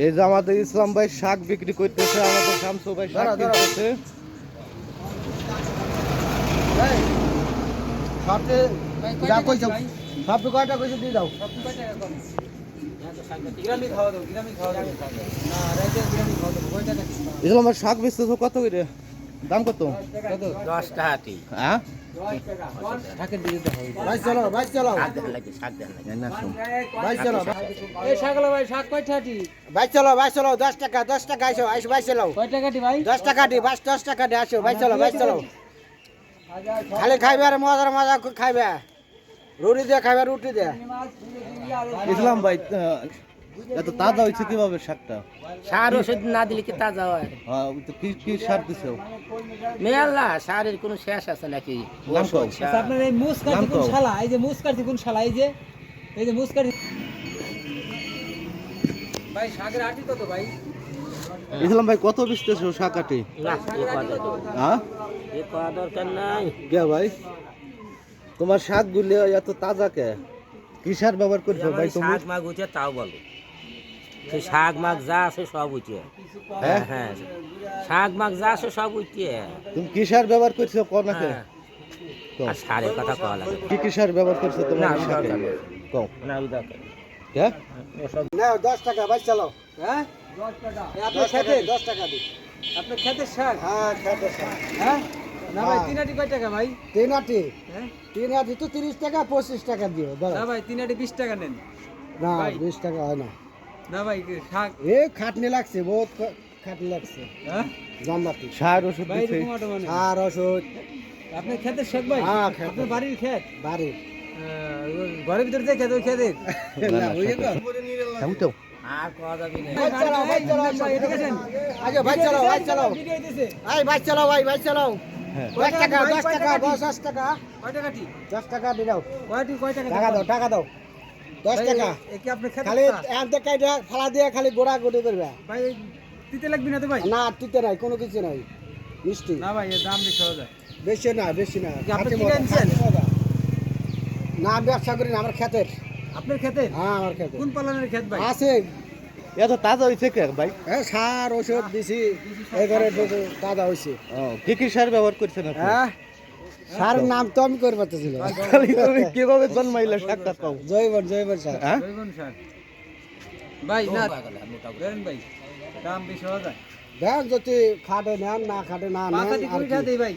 এই যে আমাদের ইসলাম ভাই শাক বিক্রি করতেছে, আমাদের শামসু ভাই শাক কিনতেছে। ইসলাম ভাই শাক বেচতেছো কত করে, দাম কত? 10 টাকা। হ্যাঁ খালি খাইবে আর মজার মজা খাইবে, রুটি দিয়ে খাইবে, রুটি দিয়ে। ইসলাম ভাই এত তাজা হয়েছে কিভাবে শাকটা? সার ওষুধ না দিলে কি তাজা হয়? হ্যাঁ, তো কি কি সার দিছো? মেলা সারের কোনো শেষ আছে নাকি? নাম কও। আপনার এই মুসকাটি কোন শালা, এই যে মুসকাটি কোন শালা, এই যে মুসকাটি ভাই শাকের আটি কত ভাই? ইসলাম ভাই কত বেচতেছো শাক আটি? না হ্যাঁ এ করা দরকার নাই। কে ভাই তোমার শাক গুলি এত তাজা কে? কি সার ব্যবহার করছো ভাই তুমি? শাক মাগ উঠে তাও বলো, সেই শাক মাগ যা আছে সব উঠে। হ্যাঁ হ্যাঁ শাক মাগ যা আছে সব উঠে। তুমি কি সার ব্যবহার করছো কও না কে? আর সারের কথা কওয়া লাগে কি কি সার ব্যবহার করছো না, তোমার আমি শাকে? দরকার নেই। কও না ওই দরকার নেই। কে? নাও 10 টাকা ভাই চালাও। হ্যাঁ 10 টাকা। আপনার খেতে 10 টাকা দি। আপনার খেতের শাক? হ্যাঁ খেতে শাক। হ্যাঁ না ভাই, তিন আটি কয় টাকা ভাই? 3 আটি, হ্যাঁ 3 আটি তো 30 টাকা, 25 টাকা দিও দাও। না ভাই, তিন আটি 20 টাকা নেন। না ভাই। 20 টাকা হয় না। না ভাই শাক, এ খাটনি লাগছে, বহুত খাটনি লাগছে। হ্যাঁ জান্নাতি সার ওষুধ ভাই দিছে? এরকম আটো মানে আর ওষুধ আপনার খেতের শাক ভাই? হ্যাঁ, খেতের। আপনার বাড়ির খেত? বাড়ি ঘরের ভিতরে যে খেত, ওই খেতের? না ওই তো। থামতো আর কওয়া যাবে না। ভাই চালাও, ভাই চালাও, ভাই, এদিকে আসেন। আগে ভাই চালাও, ভাই চালাও। ভিডিও হইতেছে। এই ভাই চালাও, ভাই চালাও। হ্যাঁ 10 টাকা, ভাই, 10 কয় টাকা, টাকা 10 টাকা, কয় টাকা টি? 10 টাকা দিয়ে দাও। কয় টাকা? টাকা দাও, টাকা দাও। 10 ভাই, টাকা। এ কি আপনার খেত? খালি এনতে কাইটা ফালা দিয়ে খালি গোড়া গোড়ি করবে। ভাই দিতে লাগবে না তো ভাই? না তিতে নাই, কোনো কিছু নাই, মিষ্টি। না ভাই, এর দাম বেশি হয়ে যায়। বেশি না, বেশি না। কি আপনি খাঁটি কিনে মজা, আনছেন? খাঁটি মজা। না ব্যবসা করি না, আমার ক্ষেতের। আপনার খেতে? হ্যাঁ আমার ক্ষেতের কোন পালনের খেত ভাই? আছে। এত তাজা হয়েছে কে ভাই? হ্যাঁ সার ওষুধ দিছি, এই ঘরে দাদা হয়েছে। ও কি কি সার ব্যবহার করছেন আপনি? হ্যাঁ সারের নাম তো আমি করে পারতেছিল। খালি তুমি কিভাবে জন্মাইলে শাকটা পাও? জৈবন সার। হ্যাঁ জৈবন সার। ভাই না দেন ভাই, দাম বেশি হয়ে যায়। দেখ যদি খাটে নেন, না খাটে না নেন। পাঁচাটি আর কুড়ি কি। টাকা দেই ভাই।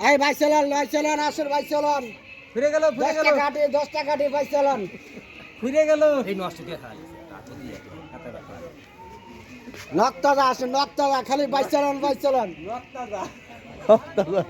এই ভাই চালান, আসেন ভাই চালান। ফিরে গেল 10 টাকা দিয়ে, 10 টাকা দিয়ে ভাই চালান। ফিরে গেল। এই নষ্ট দিয়ে খাওয়া গেছে, তাতে দিয়ে হাতে রাখা। নক্তাজা আসেন, নক্তাজা, খালি ভাই চালান। রক্তা যা। তাজা